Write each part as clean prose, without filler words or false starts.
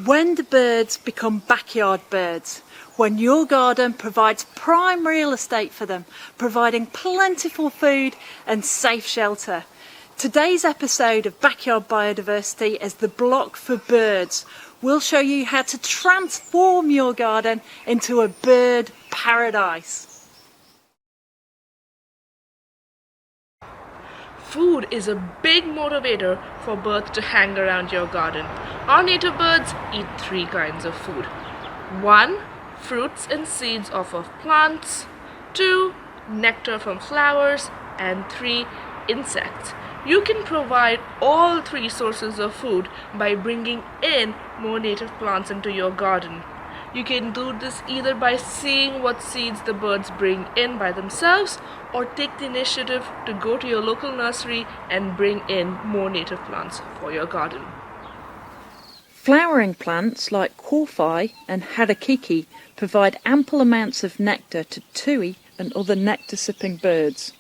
When the birds become backyard birds, when your garden provides prime real estate for them, providing plentiful food and safe shelter. Today's episode of Backyard Biodiversity is the block for birds. We'll show you how to transform your garden into a bird paradise. Food is a big motivator for birds to hang around your garden. Our native birds eat 3 kinds of food. 1. Fruits and seeds off of plants. 2. Nectar from flowers. And 3. Insects. You can provide all 3 sources of food by bringing in more native plants into your garden. You can do this either by seeing what seeds the birds bring in by themselves, or take the initiative to go to your local nursery and bring in more native plants for your garden. Flowering plants like kawhi and harakiki provide ample amounts of nectar to tui and other nectar-sipping birds.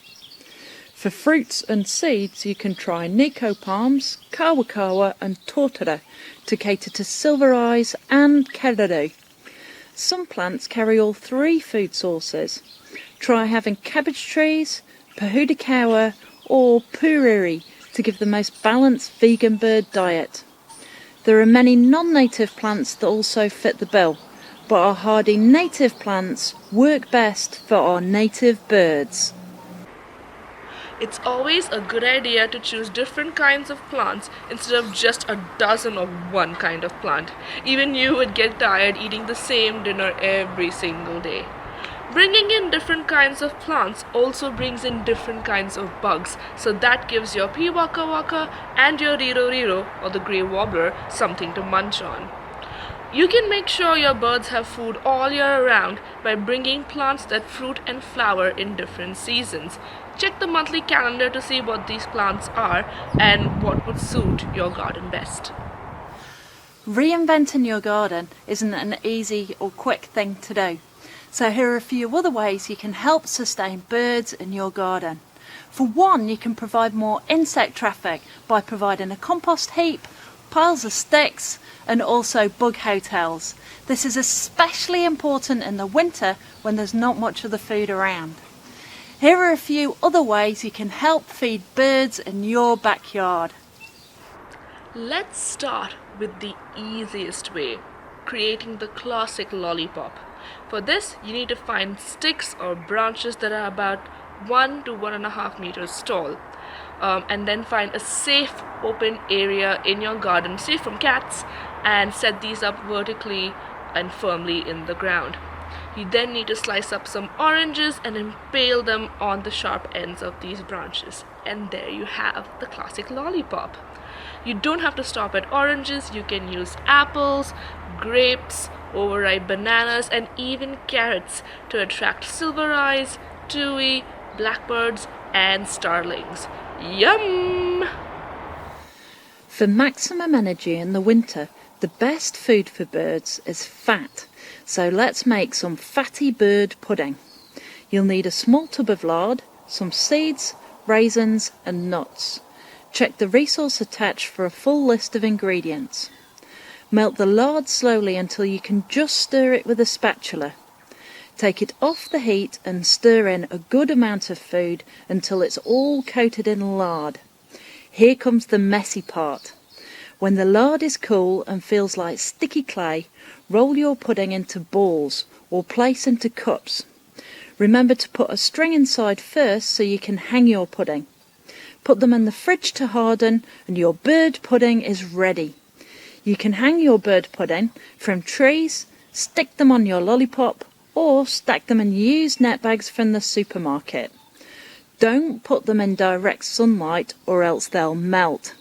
For fruits and seeds, you can try Nico palms, kawakawa and tortora to cater to silver eyes and kerere. Some plants carry all 3 food sources. Try having cabbage trees, pahudikawa or puriri to give the most balanced vegan bird diet. There are many non-native plants that also fit the bill, but our hardy native plants work best for our native birds. It's always a good idea to choose different kinds of plants instead of just a dozen of one kind of plant. Even you would get tired eating the same dinner every single day. Bringing in different kinds of plants also brings in different kinds of bugs, so that gives your pea waka waka and your riro riro or the grey warbler something to munch on. You can make sure your birds have food all year round by bringing plants that fruit and flower in different seasons. Check the monthly calendar to see what these plants are and what would suit your garden best. Reinventing your garden isn't an easy or quick thing to do. So here are a few other ways you can help sustain birds in your garden. For one, you can provide more insect traffic by providing a compost heap, piles of sticks and also bug hotels. This is especially important in the winter when there's not much of the food around. Here are a few other ways you can help feed birds in your backyard. Let's start with the easiest way, creating the classic lollipop. For this, you need to find sticks or branches that are about 1 to 1.5 meters tall. And then find a safe open area in your garden, safe from cats, and set these up vertically and firmly in the ground. You then need to slice up some oranges and impale them on the sharp ends of these branches. And there you have the classic lollipop. You don't have to stop at oranges. You can use apples, grapes, overripe bananas, and even carrots to attract silver eyes, tui, blackbirds, and starlings. Yum! For maximum energy in the winter, the best food for birds is fat. So let's make some fatty bird pudding. You'll need a small tub of lard, some seeds, raisins and nuts. Check the resource attached for a full list of ingredients. Melt the lard slowly until you can just stir it with a spatula. Take it off the heat and stir in a good amount of food until it's all coated in lard. Here comes the messy part. When the lard is cool and feels like sticky clay, roll your pudding into balls or place into cups. Remember to put a string inside first so you can hang your pudding. Put them in the fridge to harden and your bird pudding is ready. You can hang your bird pudding from trees, stick them on your lollipop, or stack them in used net bags from the supermarket. Don't put them in direct sunlight or else they'll melt.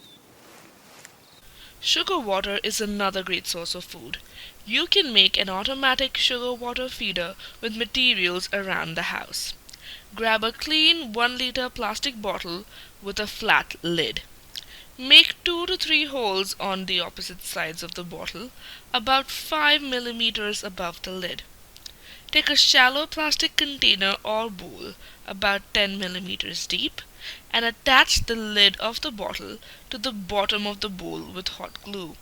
Sugar water is another great source of food. You can make an automatic sugar water feeder with materials around the house. Grab a clean 1-liter plastic bottle with a flat lid. Make 2 to 3 holes on the opposite sides of the bottle, about 5 millimeters above the lid. Take a shallow plastic container or bowl, about 10 millimeters deep, and attach the lid of the bottle to the bottom of the bowl with hot glue.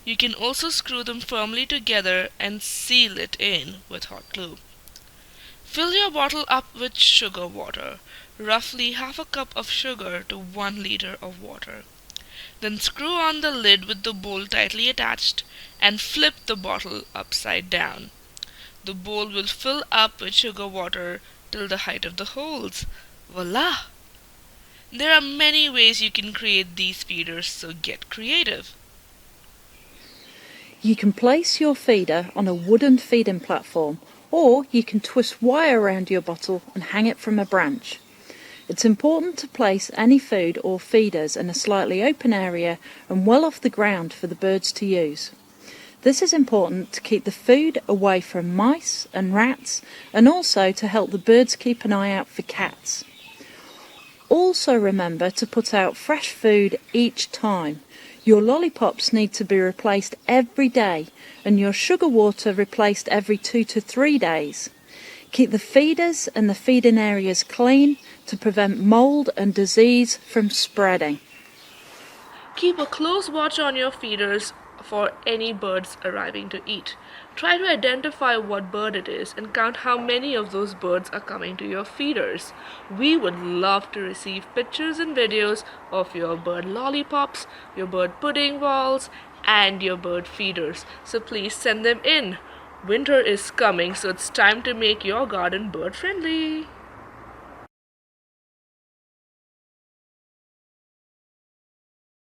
You can also screw them firmly together and seal it in with hot glue. Fill your bottle up with sugar water, roughly half a cup of sugar to 1 liter of water. Then screw on the lid with the bowl tightly attached and flip the bottle upside down. The bowl will fill up with sugar water till the height of the holes. Voila! There are many ways you can create these feeders, so get creative. You can place your feeder on a wooden feeding platform, or you can twist wire around your bottle and hang it from a branch. It's important to place any food or feeders in a slightly open area and well off the ground for the birds to use. This is important to keep the food away from mice and rats, and also to help the birds keep an eye out for cats. Also remember to put out fresh food each time. Your lollipops need to be replaced every day, and your sugar water replaced every 2 to 3 days. Keep the feeders and the feeding areas clean to prevent mold and disease from spreading. Keep a close watch on your feeders for any birds arriving to eat. Try to identify what bird it is and count how many of those birds are coming to your feeders. We would love to receive pictures and videos of your bird lollipops, your bird pudding balls, and your bird feeders. So please send them in. Winter is coming, so it's time to make your garden bird friendly.